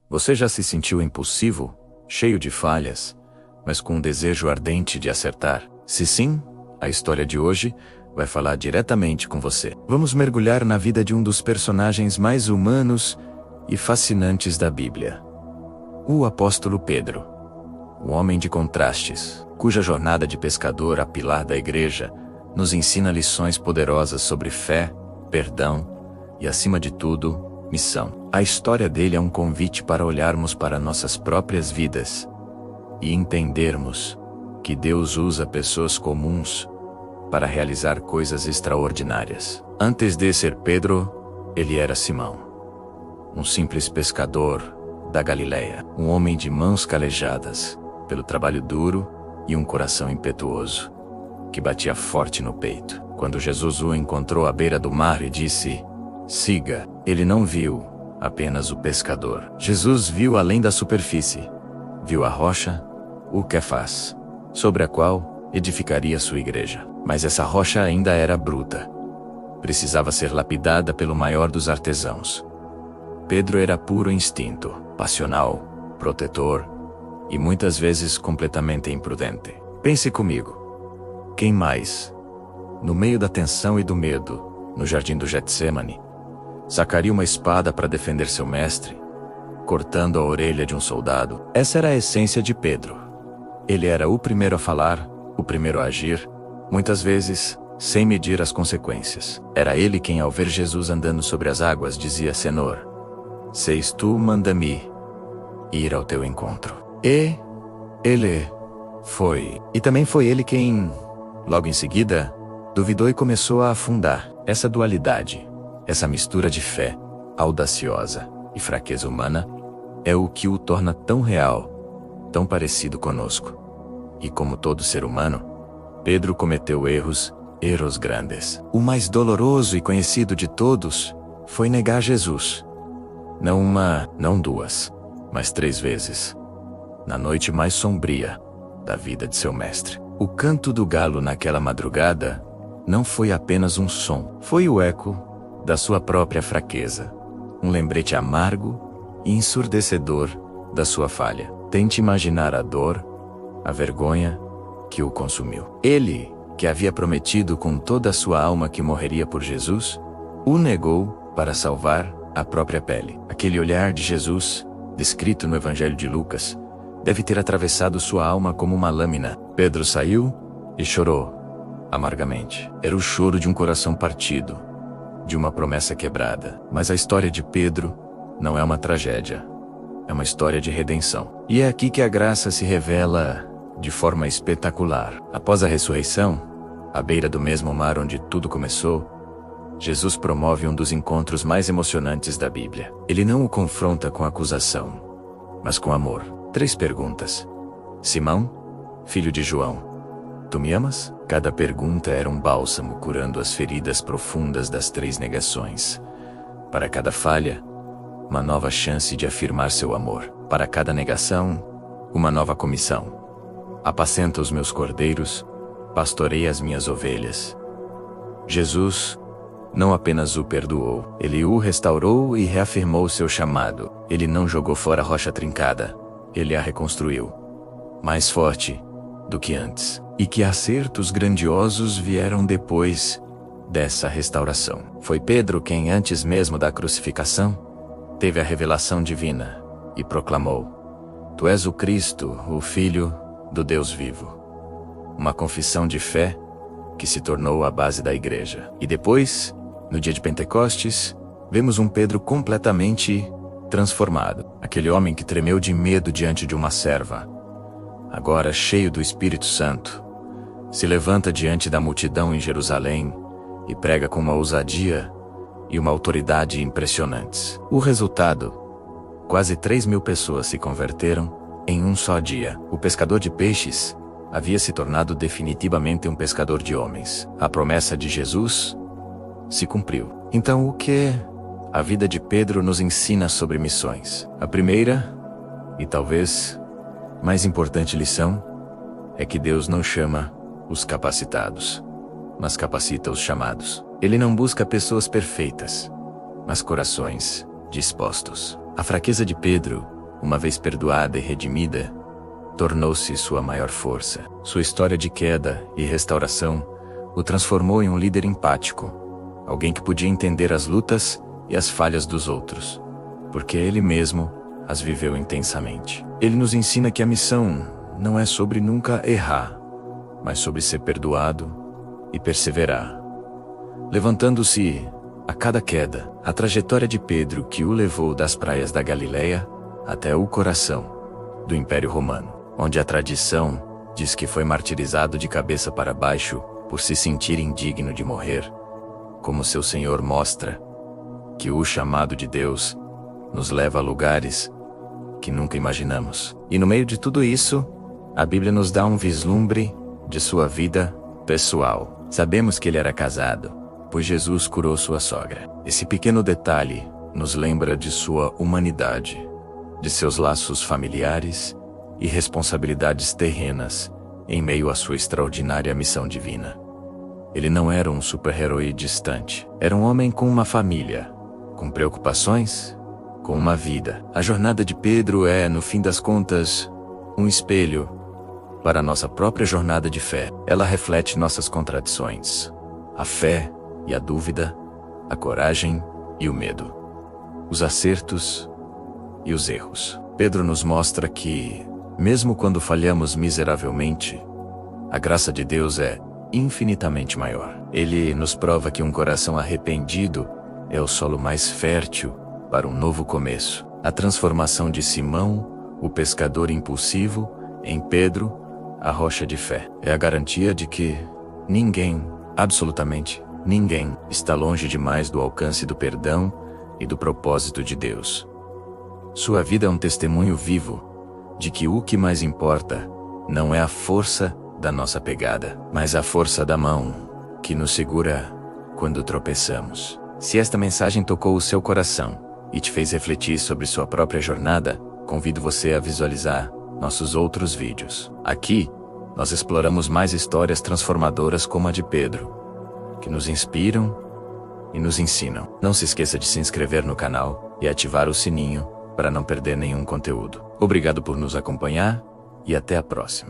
Você já se sentiu impulsivo, cheio de falhas, mas com um desejo ardente de acertar? Se sim, a história de hoje vai falar diretamente com você. Vamos mergulhar na vida de um dos personagens mais humanos e fascinantes da Bíblia. O apóstolo Pedro, um homem de contrastes, cuja jornada de pescador a pilar da igreja nos ensina lições poderosas sobre fé, perdão e, acima de tudo, missão. A história dele é um convite para olharmos para nossas próprias vidas e entendermos que Deus usa pessoas comuns para realizar coisas extraordinárias. Antes de ser Pedro, ele era Simão, um simples pescador da Galileia, um homem de mãos calejadas pelo trabalho duro e um coração impetuoso, que batia forte no peito. Quando Jesus o encontrou à beira do mar e disse: "Siga", ele não viu apenas o pescador. Jesus viu além da superfície. Viu a rocha, o Quefás, sobre a qual edificaria sua igreja. Mas essa rocha ainda era bruta. Precisava ser lapidada pelo maior dos artesãos. Pedro era puro instinto, passional, protetor e muitas vezes completamente imprudente. Pense comigo. Quem mais, no meio da tensão e do medo, no jardim do Getsêmani, sacaria uma espada para defender seu mestre, cortando a orelha de um soldado? Essa era a essência de Pedro. Ele era o primeiro a falar, o primeiro a agir, muitas vezes sem medir as consequências. Era ele quem, ao ver Jesus andando sobre as águas, dizia: "Senhor, seis tu, manda-me ir ao teu encontro." E ele foi. E também foi ele quem, logo em seguida, duvidou e começou a afundar. Essa dualidade, essa mistura de fé audaciosa e fraqueza humana, é o que o torna tão real, tão parecido conosco. E como todo ser humano, Pedro cometeu erros grandes. O mais doloroso e conhecido de todos foi negar Jesus. Não uma, não duas, mas 3 vezes. Na noite mais sombria da vida de seu mestre. O canto do galo naquela madrugada não foi apenas um som. Foi o eco da sua própria fraqueza. Um lembrete amargo e ensurdecedor da sua falha. Tente imaginar a dor, a vergonha que o consumiu. Ele, que havia prometido com toda a sua alma que morreria por Jesus, o negou para salvar a própria pele. Aquele olhar de Jesus, descrito no Evangelho de Lucas, deve ter atravessado sua alma como uma lâmina. Pedro saiu e chorou amargamente. Era o choro de um coração partido, de uma promessa quebrada. Mas a história de Pedro não é uma tragédia. É uma história de redenção. E é aqui que a graça se revela de forma espetacular. Após a ressurreição, à beira do mesmo mar onde tudo começou, Jesus promove um dos encontros mais emocionantes da Bíblia. Ele não o confronta com acusação, mas com amor. 3 perguntas. Simão, filho de João, tu me amas? Cada pergunta era um bálsamo curando as feridas profundas das 3 negações. Para cada falha, uma nova chance de afirmar seu amor. Para cada negação, uma nova comissão. Apacenta os meus cordeiros, pastorei as minhas ovelhas. Jesus não apenas o perdoou, ele o restaurou e reafirmou seu chamado. Ele não jogou fora a rocha trincada, ele a reconstruiu, mais forte do que antes. E que acertos grandiosos vieram depois dessa restauração. Foi Pedro quem, antes mesmo da crucificação, teve a revelação divina e proclamou: "Tu és o Cristo, o Filho do Deus vivo." Uma confissão de fé que se tornou a base da igreja. E depois, no dia de Pentecostes, vemos um Pedro completamente transformado. Aquele homem que tremeu de medo diante de uma serva, agora cheio do Espírito Santo, se levanta diante da multidão em Jerusalém e prega com uma ousadia e uma autoridade impressionantes. O resultado: quase 3.000 pessoas se converteram em um só dia. O pescador de peixes havia se tornado definitivamente um pescador de homens. A promessa de Jesus se cumpriu. Então, o que a vida de Pedro nos ensina sobre missões? A primeira, e talvez mais importante lição, é que Deus não chama os capacitados, mas capacita os chamados. Ele não busca pessoas perfeitas, mas corações dispostos. A fraqueza de Pedro uma vez perdoada e redimida, tornou-se sua maior força. Sua história de queda e restauração o transformou em um líder empático, alguém que podia entender as lutas e as falhas dos outros, porque ele mesmo as viveu intensamente. Ele nos ensina que a missão não é sobre nunca errar, mas sobre ser perdoado e perseverar, levantando-se a cada queda. A trajetória de Pedro que o levou das praias da Galileia até o coração do Império Romano, onde a tradição diz que foi martirizado de cabeça para baixo por se sentir indigno de morrer, como seu Senhor mostra que o chamado de Deus nos leva a lugares que nunca imaginamos. E no meio de tudo isso, a Bíblia nos dá um vislumbre de sua vida pessoal. Sabemos que ele era casado, pois Jesus curou sua sogra. Esse pequeno detalhe nos lembra de sua humanidade, de seus laços familiares e responsabilidades terrenas em meio à sua extraordinária missão divina. Ele não era um super-herói distante. Era um homem com uma família, com preocupações, com uma vida. A jornada de Pedro é, no fim das contas, um espelho para a nossa própria jornada de fé. Ela reflete nossas contradições, a fé e a dúvida, a coragem e o medo, os acertos e os erros. Pedro nos mostra que, mesmo quando falhamos miseravelmente, a graça de Deus é infinitamente maior. Ele nos prova que um coração arrependido é o solo mais fértil para um novo começo. A transformação de Simão, o pescador impulsivo, em Pedro, a rocha de fé, é a garantia de que ninguém, absolutamente ninguém, está longe demais do alcance do perdão e do propósito de Deus. Sua vida é um testemunho vivo de que o que mais importa não é a força da nossa pegada, mas a força da mão que nos segura quando tropeçamos. Se esta mensagem tocou o seu coração e te fez refletir sobre sua própria jornada, convido você a visualizar nossos outros vídeos. Aqui, nós exploramos mais histórias transformadoras como a de Pedro, que nos inspiram e nos ensinam. Não se esqueça de se inscrever no canal e ativar o sininho para não perder nenhum conteúdo. Obrigado por nos acompanhar e até a próxima.